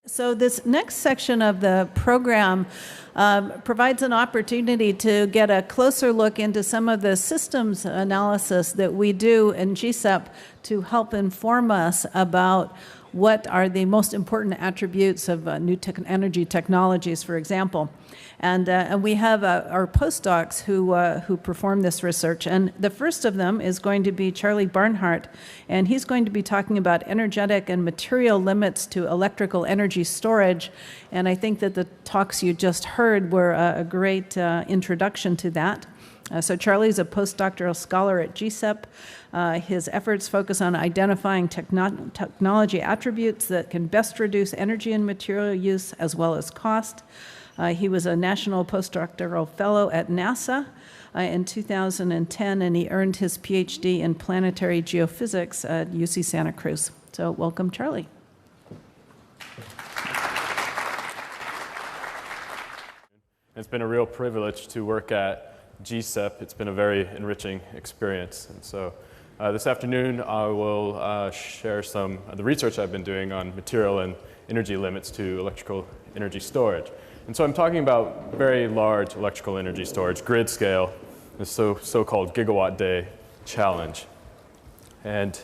So this next section of the program provides an opportunity to get a closer look into some of the systems analysis that we do in GCEP to help inform us about what are the most important attributes of new energy technologies, for example. And we have our postdocs who perform this research. And the first of them is going to be Charlie Barnhart, and he's going to be talking about energetic and material limits to electrical energy storage. And I think that the talks you just heard were a great introduction to that. So Charlie's a postdoctoral scholar at GCEP. His efforts focus on identifying technology attributes that can best reduce energy and material use as well as cost. He was a national postdoctoral fellow at NASA in 2010, and he earned his PhD in planetary geophysics at UC Santa Cruz. So welcome, Charlie. It's been a real privilege to work at GCEP. It's been a very enriching experience. And so this afternoon I will share some of the research I've been doing on material and energy limits to electrical energy storage. And so I'm talking about very large electrical energy storage, grid scale, the so-called gigawatt day challenge. And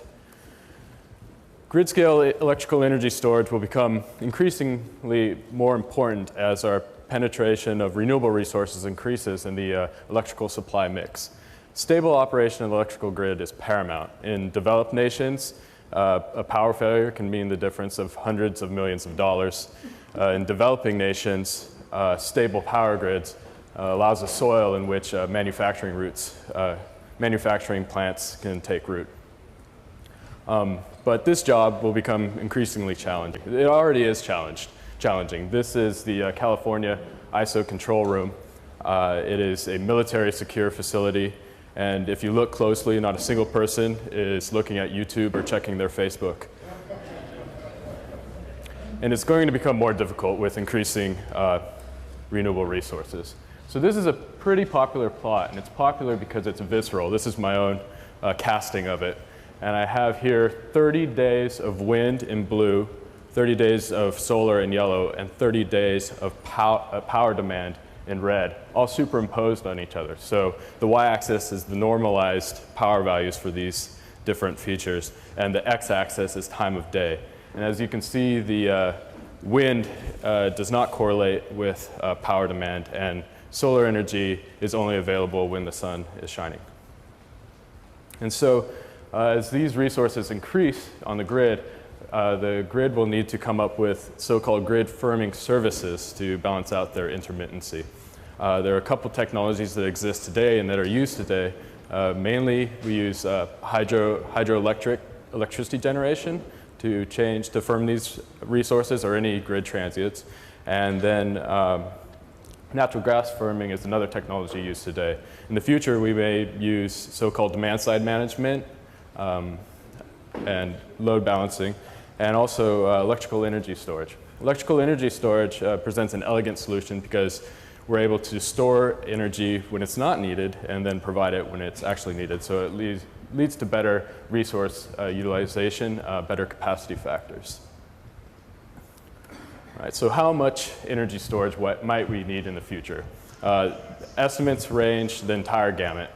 grid scale electrical energy storage will become increasingly more important as our penetration of renewable resources increases in the electrical supply mix. Stable operation of the electrical grid is paramount. In developed nations, a power failure can mean the difference of hundreds of millions of dollars. In developing nations, stable power grids allows a soil in which manufacturing plants can take root. But this job will become increasingly challenging. It already is challenging. This is the California ISO control room. It is a military secure facility, and if you look closely, not a single person is looking at YouTube or checking their Facebook. And it's going to become more difficult with increasing renewable resources. So this is a pretty popular plot, and it's popular because it's visceral. This is my own casting of it. And I have here 30 days of wind in blue, 30 days of solar in yellow, and 30 days of power demand in red, all superimposed on each other. So the y-axis is the normalized power values for these different features, and the x-axis is time of day. And as you can see, the wind does not correlate with power demand, and solar energy is only available when the sun is shining. And so as these resources increase on the grid will need to come up with so-called grid firming services to balance out their intermittency. There are a couple technologies that exist today and that are used today. Mainly, we use hydroelectric electricity generation to firm these resources or any grid transients. And then natural gas firming is another technology used today. In the future, we may use so-called demand-side management and load balancing, and also electrical energy storage. Electrical energy storage presents an elegant solution because we're able to store energy when it's not needed and then provide it when it's actually needed. So it leads to better resource utilization, better capacity factors. All right, so how much energy storage might we need in the future? Estimates range the entire gamut.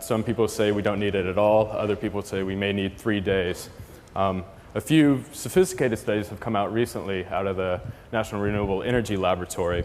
Some people say we don't need it at all. Other people say we may need 3 days. A few sophisticated studies have come out recently out of the National Renewable Energy Laboratory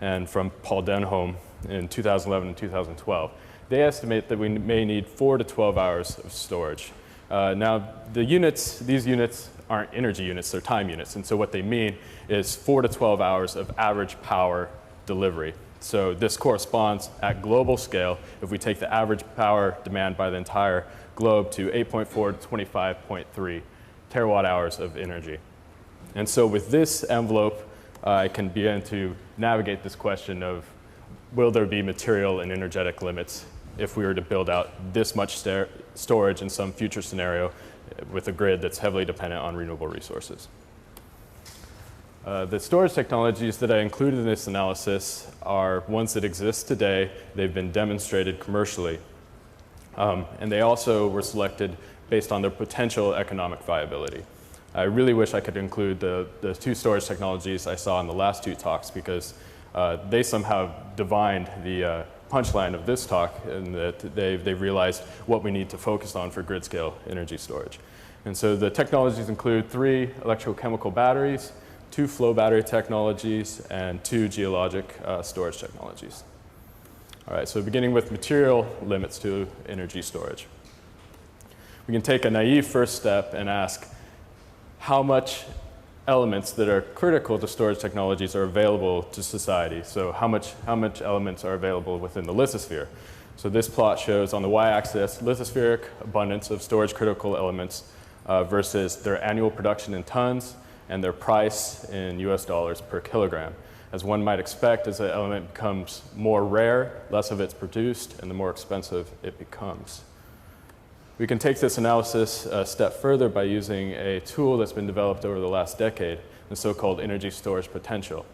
and from Paul Denholm in 2011 and 2012. They estimate that we may need 4 to 12 hours of storage. Now, these units aren't energy units, they're time units. And so what they mean is 4 to 12 hours of average power delivery. So this corresponds at global scale, if we take the average power demand by the entire globe, to 8.4 to 25.3 terawatt hours of energy. And so with this envelope, I can begin to navigate this question of, will there be material and energetic limits if we were to build out this much storage in some future scenario with a grid that's heavily dependent on renewable resources? The storage technologies that I included in this analysis are ones that exist today. They've been demonstrated commercially. And they also were selected based on their potential economic viability. I really wish I could include the two storage technologies I saw in the last two talks, because they somehow divined the punchline of this talk, and that they've realized what we need to focus on for grid scale energy storage. And so the technologies include 3 electrochemical batteries, 2 flow battery technologies, and 2 geologic storage technologies. All right, so beginning with material limits to energy storage. We can take a naive first step and ask how much elements that are critical to storage technologies are available to society. So how much elements are available within the lithosphere. So this plot shows on the y-axis lithospheric abundance of storage critical elements versus their annual production in tons and their price in US dollars per kilogram. As one might expect, as an element becomes more rare, less of it's produced, and the more expensive it becomes. We can take this analysis a step further by using a tool that's been developed over the last decade, the so-called energy storage potential.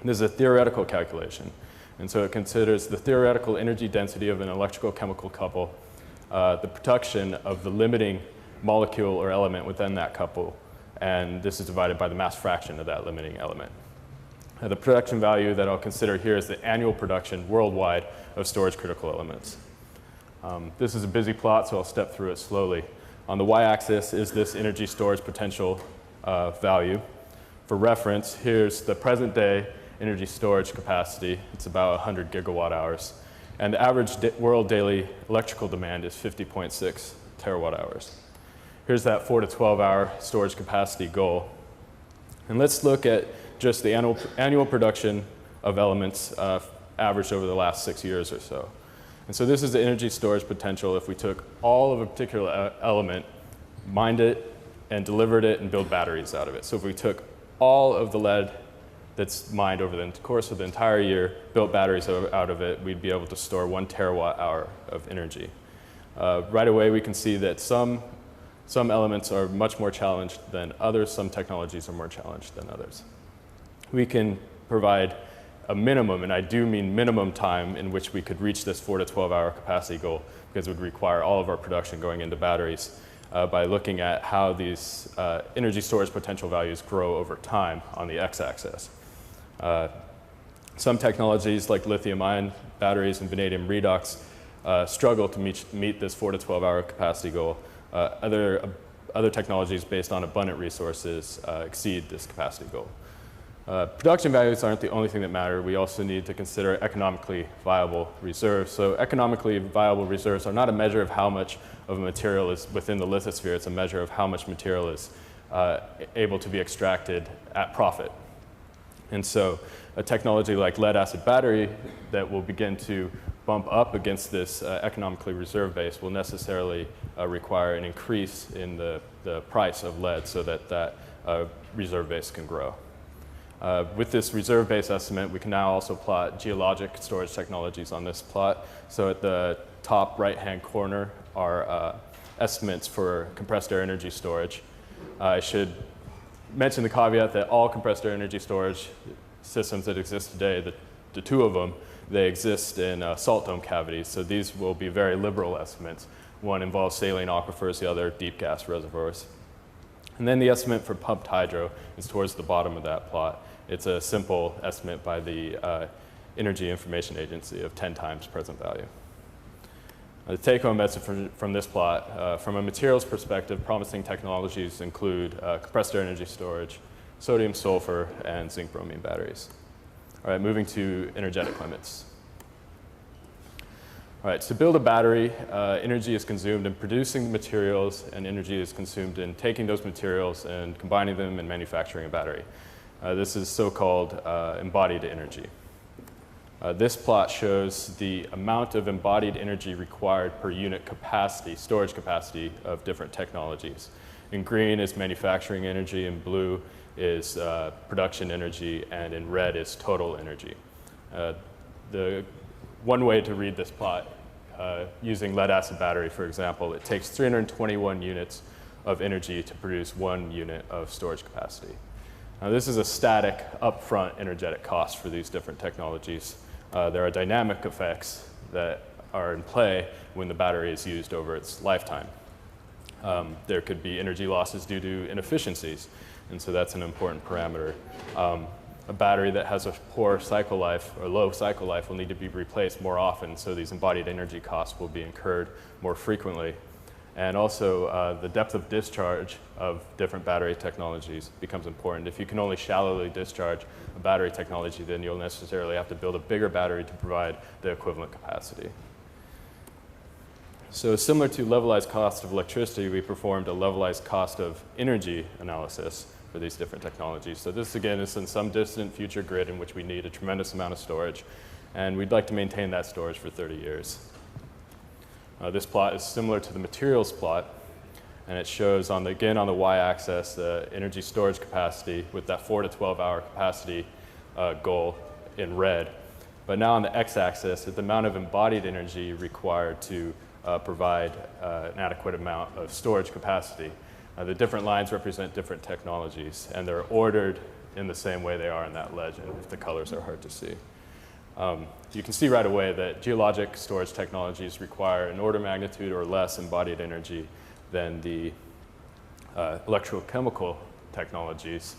This is a theoretical calculation, and so it considers the theoretical energy density of an electrical chemical couple, the production of the limiting molecule or element within that couple, and this is divided by the mass fraction of that limiting element. The production value that I'll consider here is the annual production worldwide of storage critical elements. This is a busy plot, so I'll step through it slowly. On the y-axis is this energy storage potential value. For reference, here's the present day energy storage capacity. It's about 100 gigawatt hours. And the average world daily electrical demand is 50.6 terawatt hours. Here's that 4 to 12 hour storage capacity goal. And let's look at just the annual production of elements averaged over the last 6 years or so. And so this is the energy storage potential if we took all of a particular element, mined it, and delivered it and built batteries out of it. So if we took all of the lead that's mined over the course of the entire year, built batteries out of it, we'd be able to store 1 terawatt hour of energy. Right away, we can see that some elements are much more challenged than others. Some technologies are more challenged than others. We can provide a minimum, and I do mean minimum time in which we could reach this 4 to 12 hour capacity goal, because it would require all of our production going into batteries, by looking at how these energy storage potential values grow over time on the x-axis. Some technologies like lithium-ion batteries and vanadium redox struggle to meet this 4 to 12 hour capacity goal. Other technologies based on abundant resources exceed this capacity goal. Production values aren't the only thing that matter. We also need to consider economically viable reserves. So economically viable reserves are not a measure of how much of a material is within the lithosphere. It's a measure of how much material is able to be extracted at profit. And so a technology like lead-acid battery that will begin to bump up against this economically reserve base will necessarily require an increase in the price of lead so that reserve base can grow. With this reserve base estimate, we can now also plot geologic storage technologies on this plot. So at the top right-hand corner are estimates for compressed air energy storage. I should mention the caveat that all compressed air energy storage systems that exist today, the 2 of them, they exist in salt dome cavities. So these will be very liberal estimates. One involves saline aquifers, the other deep gas reservoirs. And then the estimate for pumped hydro is towards the bottom of that plot. It's a simple estimate by the Energy Information Agency of 10 times present value. The take-home message from this plot, from a materials perspective, promising technologies include compressed air energy storage, sodium sulfur, and zinc bromine batteries. All right, moving to energetic limits. All right, to build a battery, energy is consumed in producing materials, and energy is consumed in taking those materials and combining them and manufacturing a battery. This is so-called embodied energy. This plot shows the amount of embodied energy required per unit capacity, storage capacity of different technologies. In green is manufacturing energy, in blue is production energy, and in red is total energy. The one way to read this plot, using lead-acid battery, for example, it takes 321 units of energy to produce 1 unit of storage capacity. Now, this is a static, upfront energetic cost for these different technologies. There are dynamic effects that are in play when the battery is used over its lifetime. there could be energy losses due to inefficiencies, and so that's an important parameter. A battery that has a poor cycle life or low cycle life will need to be replaced more often, so these embodied energy costs will be incurred more frequently. And also, the depth of discharge of different battery technologies becomes important. If you can only shallowly discharge a battery technology, then you'll necessarily have to build a bigger battery to provide the equivalent capacity. So similar to levelized cost of electricity, we performed a levelized cost of energy analysis for these different technologies. So this, again, is in some distant future grid in which we need a tremendous amount of storage, and we'd like to maintain that storage for 30 years. This plot is similar to the materials plot, and it shows, again, on the y-axis, the energy storage capacity with that 4 to 12 hour capacity goal in red. But now on the x-axis, the amount of embodied energy required to provide an adequate amount of storage capacity. The different lines represent different technologies, and they're ordered in the same way they are in that legend, if the colors are hard to see. You can see right away that geologic storage technologies require an order of magnitude or less embodied energy than the electrochemical technologies.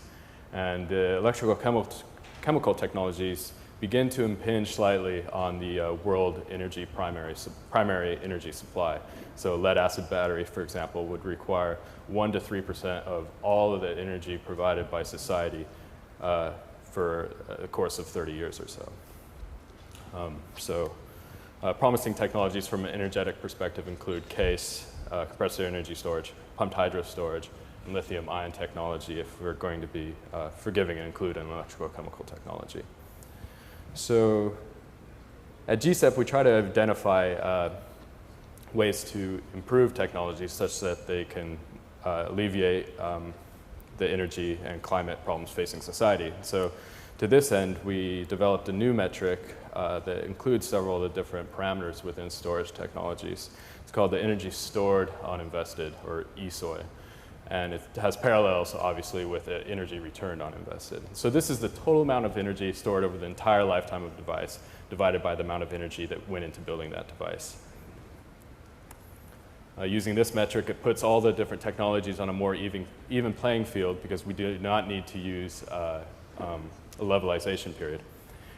And the electrochemical technologies begin to impinge slightly on the world energy primary energy supply. So lead acid battery, for example, would require 1 to 3% of all of the energy provided by society for a course of 30 years or so. Promising technologies from an energetic perspective include CASE, compressor energy storage, pumped hydro storage, and lithium-ion technology if we're going to be forgiving and include an electrochemical technology. So at GCEP, we try to identify ways to improve technologies such that they can alleviate the energy and climate problems facing society. So to this end, we developed a new metric that includes several of the different parameters within storage technologies. It's called the energy stored on invested, or ESOI. And it has parallels, obviously, with the energy returned on invested. So this is the total amount of energy stored over the entire lifetime of a device, divided by the amount of energy that went into building that device. Using this metric, it puts all the different technologies on a more even playing field, because we do not need to use a levelization period.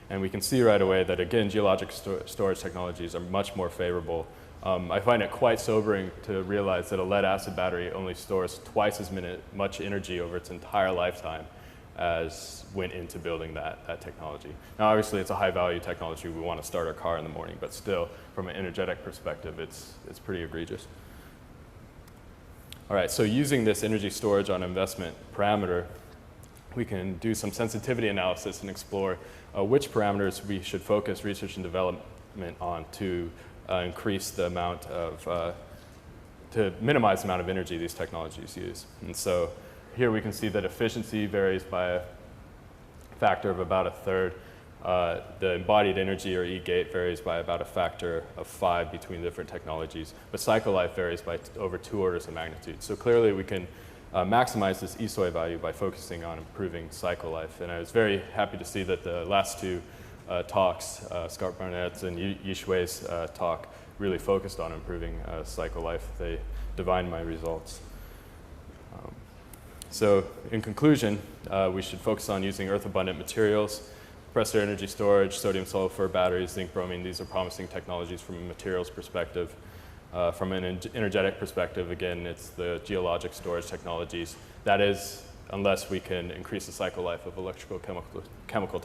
And we can see right away that, again, geologic storage technologies are much more favorable. I find it quite sobering to realize that a lead acid battery only stores twice as much energy over its entire lifetime as went into building that technology. Now, obviously, it's a high-value technology. We want to start our car in the morning, but still, from an energetic perspective, it's pretty egregious. All right, so using this energy storage on investment parameter, we can do some sensitivity analysis and explore which parameters we should focus research and development on to increase the amount of, to minimize the amount of energy these technologies use. And so here we can see that efficiency varies by a factor of about 1/3. The embodied energy, or E-gate, varies by about a factor of 5 between different technologies, but cycle life varies by over 2 orders of magnitude. So clearly we can maximize this ESOI value by focusing on improving cycle life. And I was very happy to see that the last two talks, Scott Barnett's and Yi Shui's talk, really focused on improving cycle life. They divined my results. So in conclusion, we should focus on using earth-abundant materials, compressor energy storage, sodium sulfur batteries, zinc bromine. These are promising technologies from a materials perspective. From an energetic perspective, again, it's the geologic storage technologies. That is, unless we can increase the cycle life of electrical chemical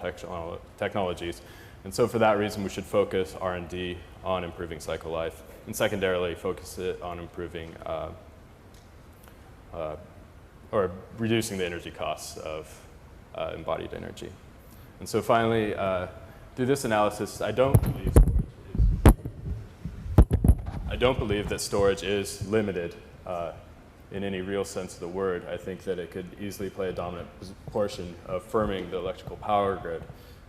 technologies. And so for that reason, we should focus R&D on improving cycle life, and secondarily focus it on improving or reducing the energy costs of embodied energy. And so finally, through this analysis, I don't believe that storage is limited in any real sense of the word. I think that it could easily play a dominant portion of firming the electrical power grid,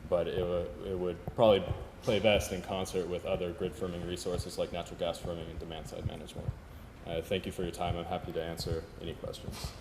but it would probably play best in concert with other grid firming resources like natural gas firming and demand side management. Thank you for your time. I'm happy to answer any questions.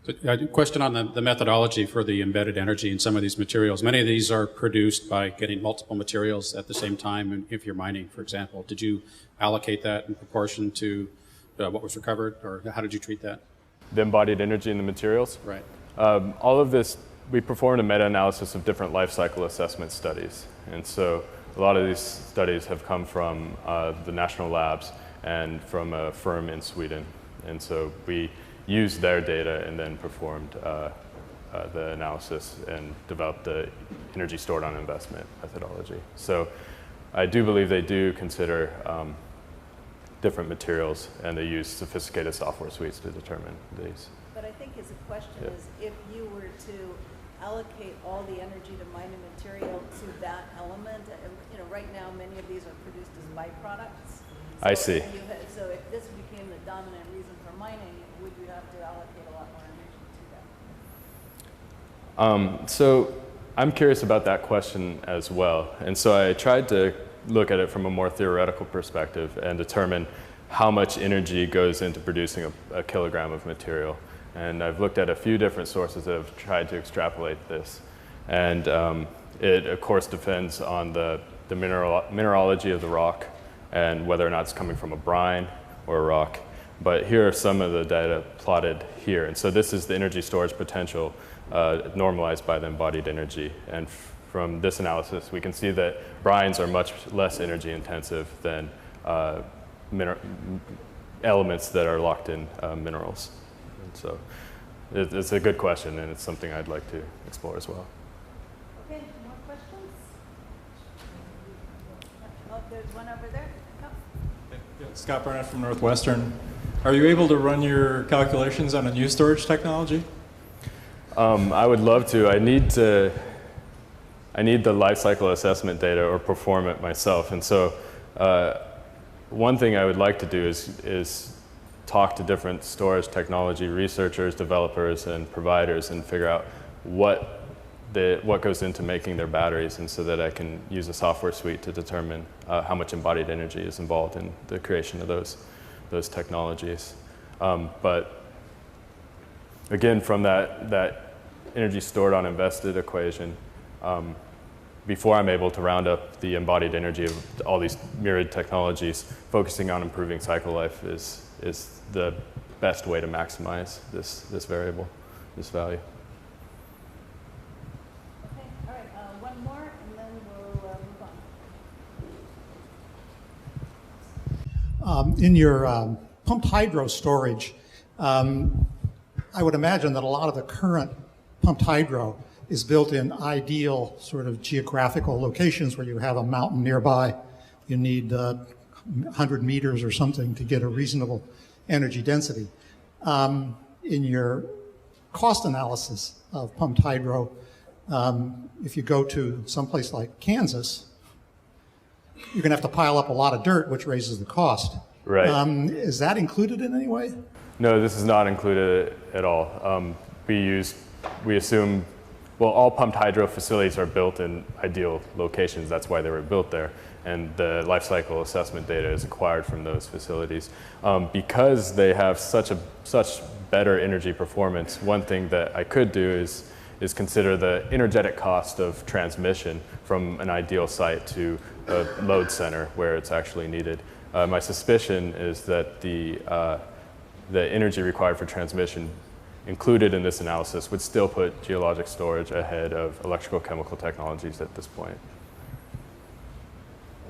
So, a question on the methodology for the embedded energy in some of these materials. Many of these are produced by getting multiple materials at the same time, and if you're mining, for example. Did you allocate that in proportion to what was recovered, or how did you treat that? The embodied energy in the materials? Right. All of this, we performed a meta-analysis of different life cycle assessment studies. And so a lot of these studies have come from the national labs and from a firm in Sweden. And so we used their data and then performed the analysis and developed the energy stored on investment methodology. So I do believe they do consider different materials, and they use sophisticated software suites to determine these. But I think his question is, if you were to allocate all the energy to mine a material to that element, right now many of these are produced as byproducts. So I see. So if this became the dominant reason for mining, would you have to allocate a lot more energy to that? So I'm curious about that question as well. And so I tried to look at it from a more theoretical perspective and determine how much energy goes into producing a kilogram of material. And I've looked at a few different sources that have tried to extrapolate this. And it, of course, depends on the mineralogy of the rock and whether or not it's coming from a brine or a rock. But here are some of the data plotted here. And so this is the energy storage potential normalized by the embodied energy. And from this analysis, we can see that brines are much less energy intensive than elements that are locked in minerals. And so it's a good question, and it's something I'd like to explore as well. Okay, more questions? Oh, there's one over there. Yeah, Scott Barnhart from Northwestern. Are you able to run your calculations on a new storage technology? I would love to. I need the life cycle assessment data or perform it myself. And so one thing I would like to do is talk to different storage technology researchers, developers, and providers and figure out what goes into making their batteries, and so that I can use a software suite to determine how much embodied energy is involved in the creation of those technologies. But again, from that energy stored on invested equation, before I'm able to round up the embodied energy of all these myriad technologies, focusing on improving cycle life is the best way to maximize this variable, this value. Okay, all right, one more, and then we'll move on. In your pumped hydro storage, I would imagine that a lot of the current pumped hydro is built in ideal sort of geographical locations where you have a mountain nearby. You need 100 meters or something to get a reasonable energy density. In your cost analysis of pumped hydro, if you go to someplace like Kansas, you're going to have to pile up a lot of dirt, which raises the cost. Right. Is that included in any way? No, this is not included at all. We assume, well, all pumped hydro facilities are built in ideal locations. That's why they were built there. And the life cycle assessment data is acquired from those facilities. Because they have such better energy performance, one thing that I could do is consider the energetic cost of transmission from an ideal site to a load center where it's actually needed. My suspicion is that the energy required for transmission included in this analysis would still put geologic storage ahead of electrical chemical technologies at this point.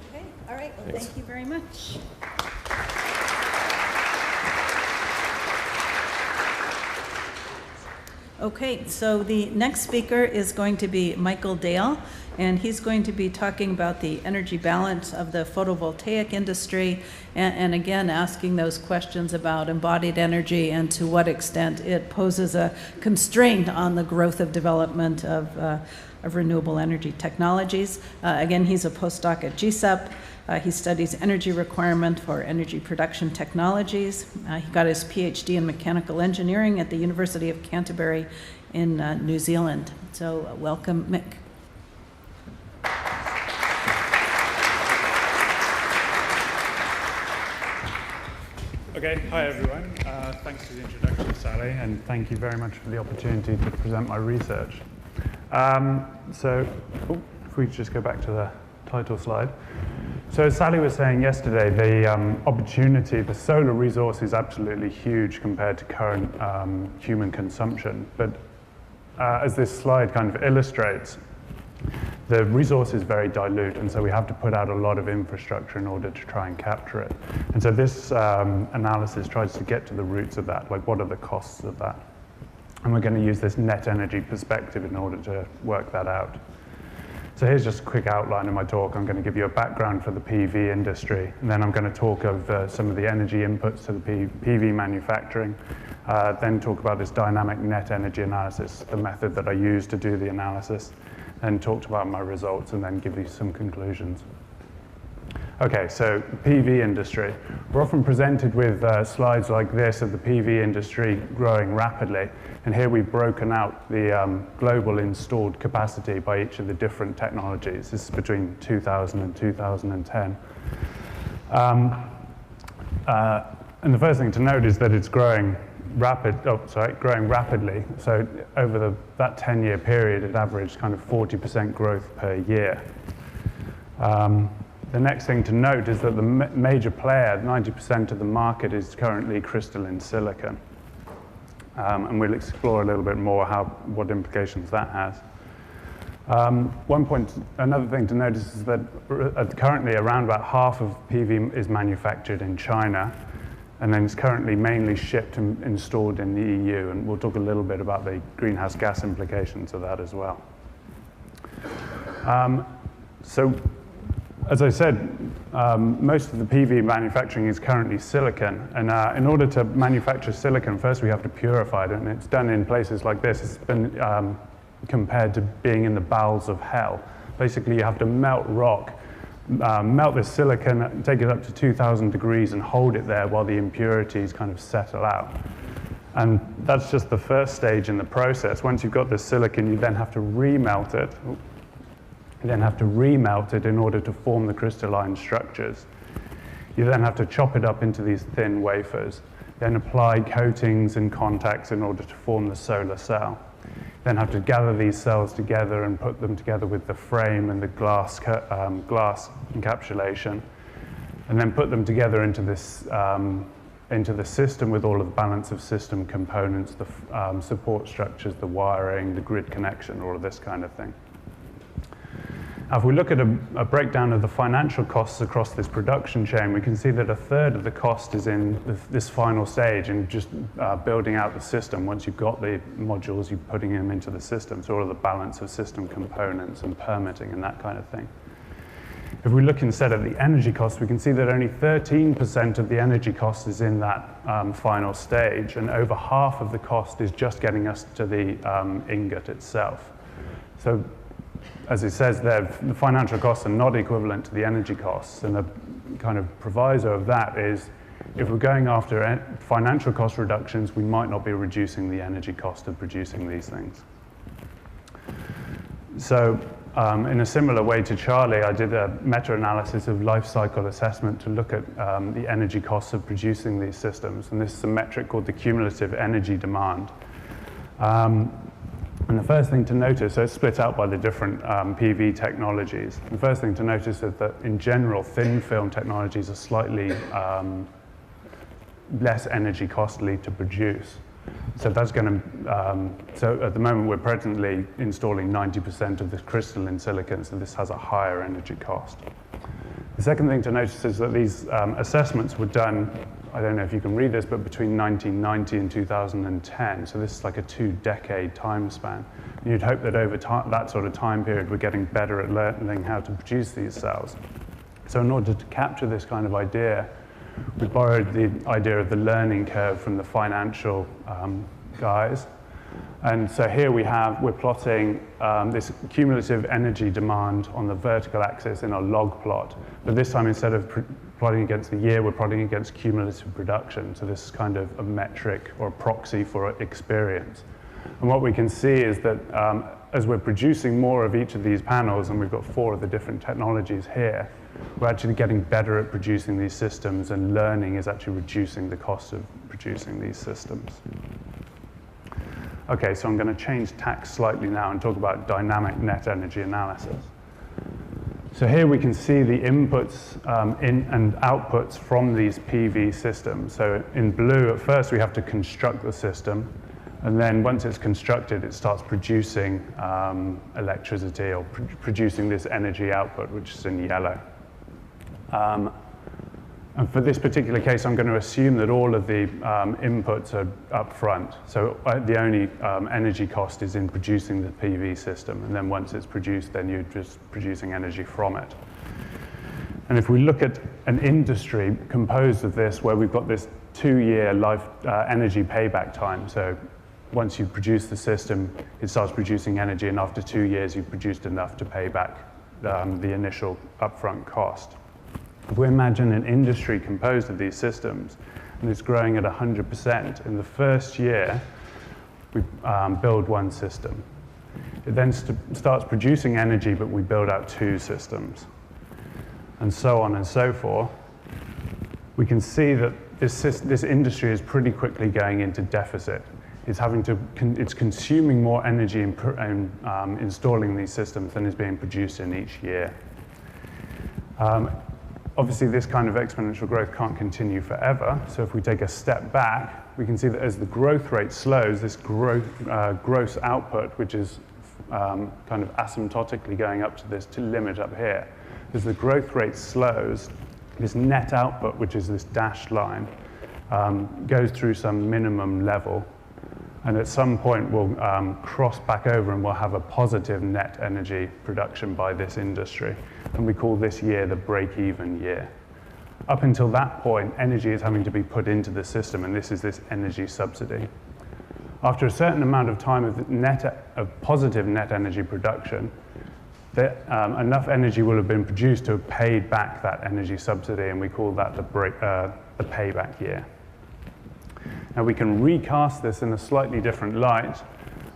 Okay, all right, well, Thanks. thank you very much. Okay, so the next speaker is going to be Michael Dale, and he's going to be talking about the energy balance of the photovoltaic industry, and again asking those questions about embodied energy and to what extent it poses a constraint on the growth of development of renewable energy technologies. Again, he's a postdoc at GSEP. He studies energy requirement for energy production technologies. He got his PhD in mechanical engineering at the University of Canterbury in New Zealand. So welcome, Mick. Okay, hi everyone. Thanks for the introduction, Sally, and thank you very much for the opportunity to present my research. If we just go back to the title slide. So as Sally was saying yesterday, the opportunity, the solar resource is absolutely huge compared to current human consumption. But as this slide kind of illustrates, the resource is very dilute, and so we have to put out a lot of infrastructure in order to try and capture it. And so this analysis tries to get to the roots of that, like what are the costs of that? And we're going to use this net energy perspective in order to work that out. So here's just a quick outline of my talk. I'm going to give you a background for the PV industry, and then I'm going to talk of some of the energy inputs to the PV manufacturing, then talk about this dynamic net energy analysis, the method that I use to do the analysis, and talk about my results, and then give you some conclusions. Okay, so PV industry. We're often presented with slides like this of the PV industry growing rapidly, and here we've broken out the global installed capacity by each of the different technologies. This is between 2000 and 2010. And the first thing to note is that it's growing rapidly. So over that 10-year period, it averaged kind of 40% growth per year. The next thing to note is that the major player, 90% of the market, is currently crystalline silicon. And we'll explore a little bit more what implications that has. Another thing to notice is that currently around about half of PV is manufactured in China, and then it's currently mainly shipped and installed in the EU, and we'll talk a little bit about the greenhouse gas implications of that as well. As I said, most of the PV manufacturing is currently silicon, and in order to manufacture silicon, first we have to purify it, and it's done in places like this. It's been compared to being in the bowels of hell. Basically, you have to melt rock, melt this silicon, take it up to 2,000 degrees and hold it there while the impurities kind of settle out. And that's just the first stage in the process. Once you've got the silicon, you then have to remelt it. You then have to remelt it in order to form the crystalline structures. You then have to chop it up into these thin wafers, then apply coatings and contacts in order to form the solar cell. Then have to gather these cells together and put them together with the frame and the glass encapsulation, and then put them together into this into the system with all of the balance of system components, the support structures, the wiring, the grid connection, all of this kind of thing. Now, if we look at a breakdown of the financial costs across this production chain, we can see that a third of the cost is in this final stage in just building out the system. Once you've got the modules, you're putting them into the system, so all of the balance of system components and permitting and that kind of thing. If we look instead at the energy costs, we can see that only 13% of the energy cost is in that final stage, and over half of the cost is just getting us to the ingot itself. So, as it says there, the financial costs are not equivalent to the energy costs, and a kind of proviso of that is if we're going after financial cost reductions, we might not be reducing the energy cost of producing these things. So in a similar way to Charlie, I did a meta-analysis of life cycle assessment to look at the energy costs of producing these systems, and this is a metric called the cumulative energy demand. And the first thing to notice, so it's split out by the different PV technologies. The first thing to notice is that in general, thin film technologies are slightly less energy costly to produce. So that's going to, so at the moment we're presently installing 90% of this crystalline silicon, so this has a higher energy cost. The second thing to notice is that these assessments were done, I don't know if you can read this, but between 1990 and 2010. So this is like a 2-decade time span. And you'd hope that over that sort of time period, we're getting better at learning how to produce these cells. So in order to capture this kind of idea, we borrowed the idea of the learning curve from the financial guys. And so here we're plotting this cumulative energy demand on the vertical axis in a log plot. But this time, instead of plotting against the year, we're plotting against cumulative production. So this is kind of a metric or a proxy for experience. And what we can see is that as we're producing more of each of these panels, and we've got 4 of the different technologies here, we're actually getting better at producing these systems, and learning is actually reducing the cost of producing these systems. Okay, so I'm going to change tack slightly now and talk about dynamic net energy analysis. So here we can see the inputs in and outputs from these PV systems. So in blue, at first we have to construct the system, and then once it's constructed, it starts producing electricity or producing this energy output, which is in yellow. And for this particular case, I'm going to assume that all of the inputs are up front. So the only energy cost is in producing the PV system. And then once it's produced, then you're just producing energy from it. And if we look at an industry composed of this, where we've got this 2-year life energy payback time. So once you produce the system, it starts producing energy. And after 2 years, you've produced enough to pay back the initial upfront cost. If we imagine an industry composed of these systems, and it's growing at 100%, in the first year, we build one system. It then starts producing energy, but we build out 2 systems, and so on and so forth. We can see that this industry is pretty quickly going into deficit. It's consuming more energy in installing these systems than is being produced in each year. Obviously, this kind of exponential growth can't continue forever. So if we take a step back, we can see that as the growth rate slows, this gross output, which is kind of asymptotically going up to this limit up here, as the growth rate slows, this net output, which is this dashed line, goes through some minimum level. And at some point, we'll cross back over and we'll have a positive net energy production by this industry. And we call this year the break-even year. Up until that point, energy is having to be put into the system, and this is this energy subsidy. After a certain amount of time of positive net energy production, enough energy will have been produced to have paid back that energy subsidy, and we call that the payback year. Now we can recast this in a slightly different light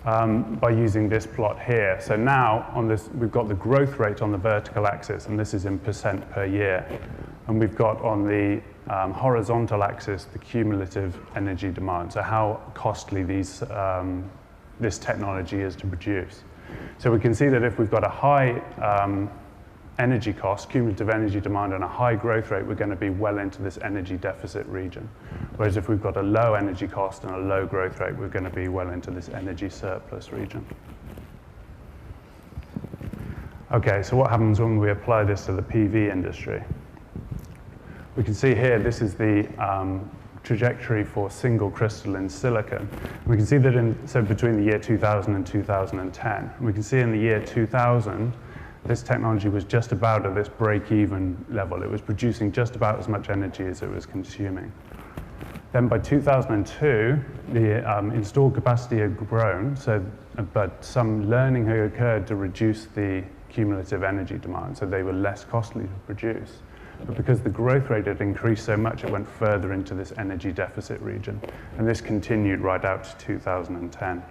by using this plot here. So now on this, we've got the growth rate on the vertical axis, and this is in % per year. And we've got on the horizontal axis the cumulative energy demand, so how costly this technology is to produce. So we can see that if we've got a high energy cost, cumulative energy demand, and a high growth rate, we're going to be well into this energy deficit region. Whereas if we've got a low energy cost and a low growth rate, we're going to be well into this energy surplus region. Okay, so what happens when we apply this to the PV industry? We can see here, this is the trajectory for single crystalline silicon. We can see that between the year 2000 and 2010, we can see in the year 2000, this technology was just about at this break-even level. It was producing just about as much energy as it was consuming. Then by 2002, the installed capacity had grown, but some learning had occurred to reduce the cumulative energy demand, so they were less costly to produce. But because the growth rate had increased so much, it went further into this energy deficit region. And this continued right out to 2010.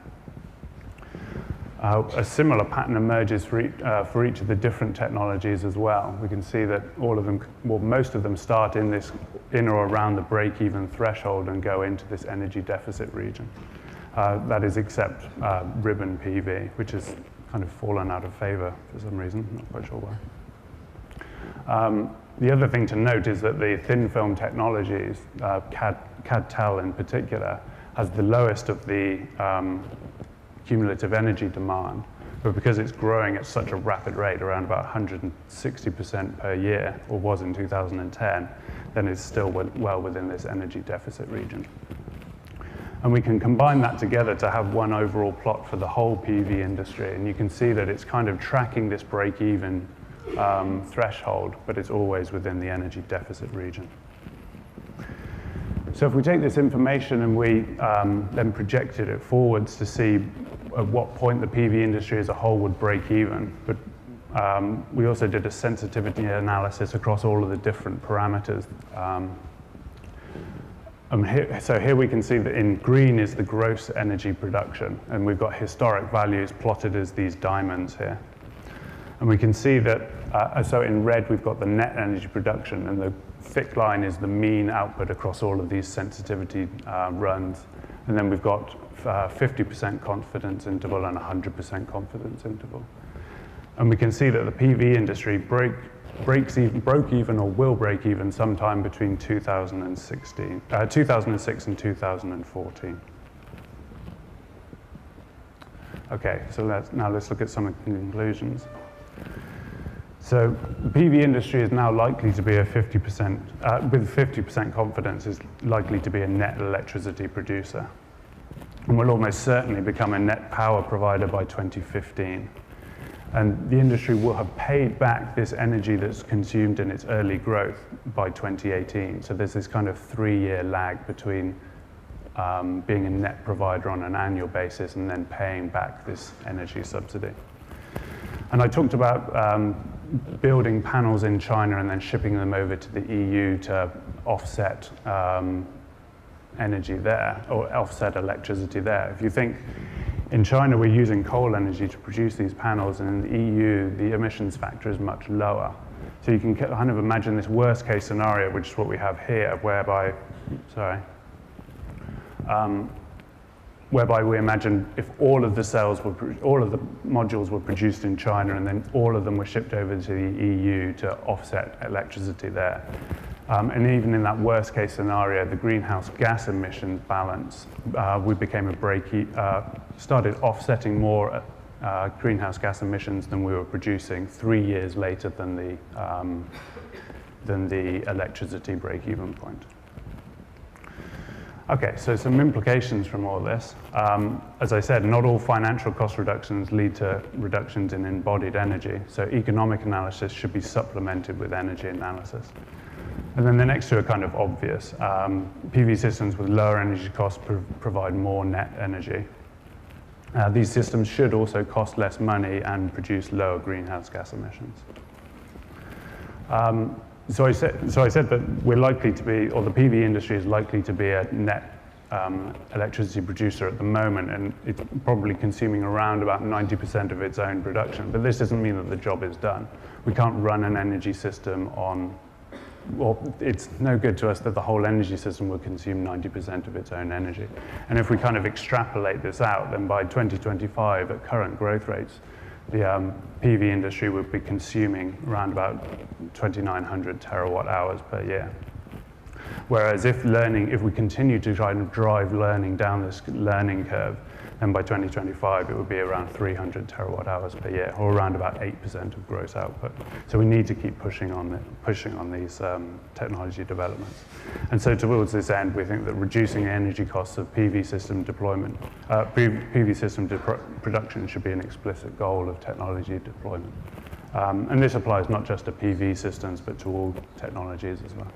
A similar pattern emerges for each of the different technologies as well. We can see that all of them, well, most of them start in or around the break-even threshold and go into this energy deficit region. That is except ribbon PV, which has kind of fallen out of favor for some reason, not quite sure why. The other thing to note is that the thin film technologies, CAD-TEL in particular, has the lowest of the cumulative energy demand, but because it's growing at such a rapid rate, around about 160% per year, or was in 2010, then it's still well within this energy deficit region. And we can combine that together to have one overall plot for the whole PV industry, and you can see that it's kind of tracking this break-even threshold, but it's always within the energy deficit region. So if we take this information and we then projected it forwards to see at what point the PV industry as a whole would break even, but we also did a sensitivity analysis across all of the different parameters. So here we can see that in green is the gross energy production, and we've got historic values plotted as these diamonds here. And we can see that, so in red we've got the net energy production, and the thick line is the mean output across all of these sensitivity runs. And then we've got 50% confidence interval and 100% confidence interval. And we can see that the PV industry broke even or will break even sometime between 2006 and 2014. Okay, so let's look at some of the conclusions. So the PV industry is now likely to be a 50%, with 50% confidence, is likely to be a net electricity producer. And will almost certainly become a net power provider by 2015. And the industry will have paid back this energy that's consumed in its early growth by 2018. So there's this kind of 3-year lag between being a net provider on an annual basis and then paying back this energy subsidy. And I talked about building panels in China and then shipping them over to the EU to offset energy there, or offset electricity there. If you think in China we're using coal energy to produce these panels, and in the EU the emissions factor is much lower. So you can kind of imagine this worst case scenario, which is what we have here, whereby we imagine if all of the modules were produced in China and then all of them were shipped over to the EU to offset electricity there. And even in that worst case scenario, the greenhouse gas emissions balance, we became started offsetting more greenhouse gas emissions than we were producing 3 years later than the electricity break-even point. Okay, so some implications from all this. As I said, not all financial cost reductions lead to reductions in embodied energy, so economic analysis should be supplemented with energy analysis. And then the next two are kind of obvious. PV systems with lower energy costs provide more net energy. These systems should also cost less money and produce lower greenhouse gas emissions. So I said that we're likely to be, or the PV industry is likely to be a net electricity producer at the moment, and it's probably consuming around about 90% of its own production. But this doesn't mean that the job is done. We can't run an energy system on, well, it's no good to us that the whole energy system will consume 90% of its own energy. And if we kind of extrapolate this out, then by 2025, at current growth rates, the PV industry would be consuming around about 2,900 terawatt hours per year. Whereas if we continue to try and drive learning down this learning curve, then by 2025 it would be around 300 terawatt hours per year, or around about 8% of gross output. So we need to keep pushing on these technology developments. And so towards this end, we think that reducing the energy costs of PV system deployment, production should be an explicit goal of technology deployment. And this applies not just to PV systems, but to all technologies as well.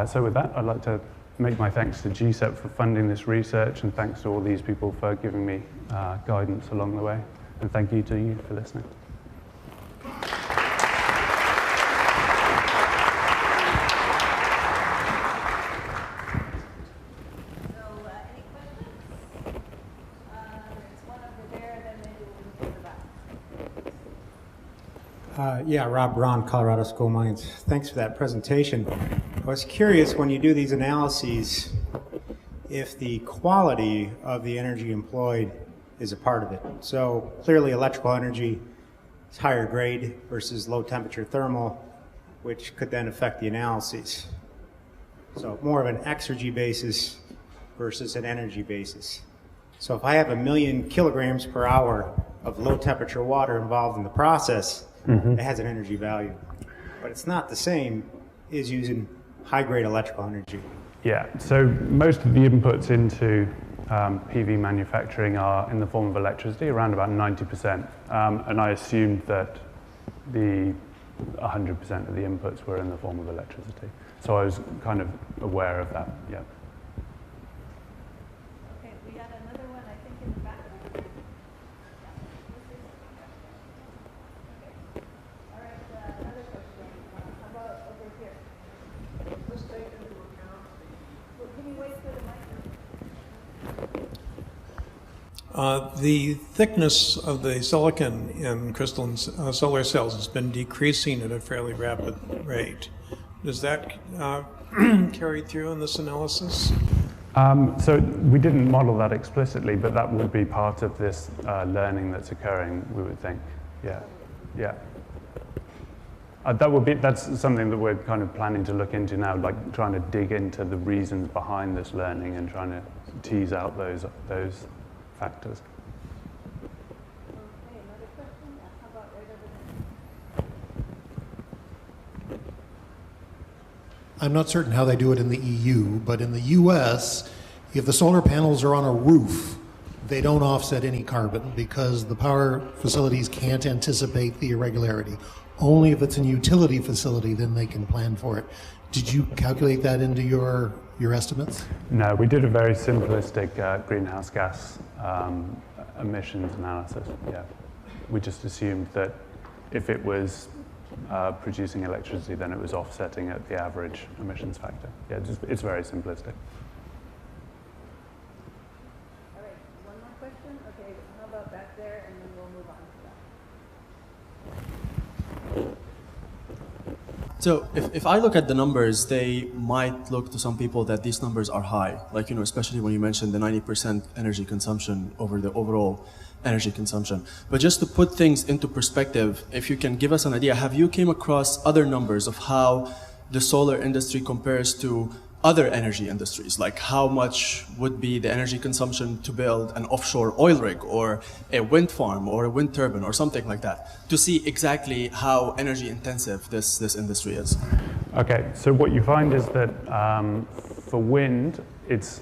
So with that, I'd like to make my thanks to GCEP for funding this research, and thanks to all these people for giving me guidance along the way. And thank you to you for listening. Yeah, Rob Braun, Colorado School of Mines. Thanks for that presentation. I was curious, when you do these analyses, if the quality of the energy employed is a part of it. So clearly electrical energy is higher grade versus low temperature thermal, which could then affect the analyses. So more of an exergy basis versus an energy basis. So if I have 1,000,000 kilograms per hour of low temperature water involved in the process, it has an energy value. But it's not the same as using high-grade electrical energy. Yeah, so most of the inputs into PV manufacturing are in the form of electricity, around about 90%. And I assumed that the 100% of the inputs were in the form of electricity. So I was kind of aware of that, yeah. Okay, we got another one, I think, in the back. The thickness of the silicon in crystalline solar cells has been decreasing at a fairly rapid rate. Does that carry through in this analysis? So we didn't model that explicitly, but that would be part of this learning that's occurring, we would think. Yeah, yeah. That's something that we're kind of planning to look into now, like trying to dig into the reasons behind this learning and trying to tease out those factors. Okay, another question? How about right over there? I'm not certain how they do it in the EU, but in the US, if the solar panels are on a roof, they don't offset any carbon because the power facilities can't anticipate the irregularity. Only if it's a utility facility, then they can plan for it. Did you calculate that into your estimates? No, we did a very simplistic greenhouse gas emissions analysis. Yeah, we just assumed that if it was producing electricity, then it was offsetting at the average emissions factor. Yeah, it's very simplistic. All right, one more question? Okay, how about back there, and then we'll move on to that. So if I look at the numbers, they might look to some people that these numbers are high, like, especially when you mentioned the 90% energy consumption over the overall energy consumption. But just to put things into perspective, if you can give us an idea, have you came across other numbers of how the solar industry compares to other energy industries? Like how much would be the energy consumption to build an offshore oil rig or a wind farm or a wind turbine or something like that, to see exactly how energy intensive this industry is? Okay, so what you find is that for wind, it's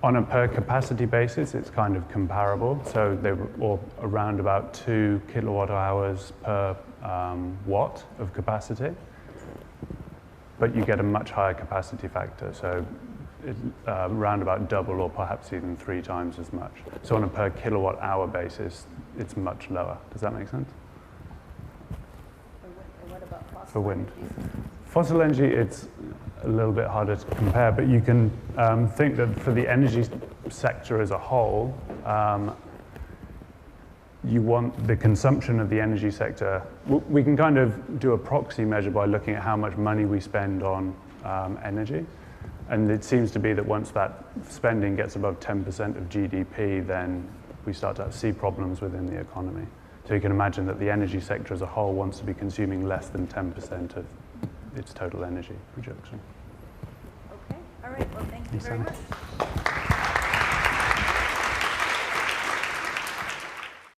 on a per capacity basis, it's kind of comparable. So they were all around about 2 kilowatt hours per watt of capacity. But you get a much higher capacity factor, so around about double or perhaps even 3 times as much. So on a per kilowatt hour basis, it's much lower. Does that make sense? What about fossil For wind. energy? Fossil energy, it's a little bit harder to compare, but you can think that for the energy sector as a whole, you want the consumption of the energy sector. We can kind of do a proxy measure by looking at how much money we spend on energy. And it seems to be that once that spending gets above 10% of GDP, then we start to see problems within the economy. So you can imagine that the energy sector as a whole wants to be consuming less than 10% of its total energy projection. Okay, all right, well, thank you very much.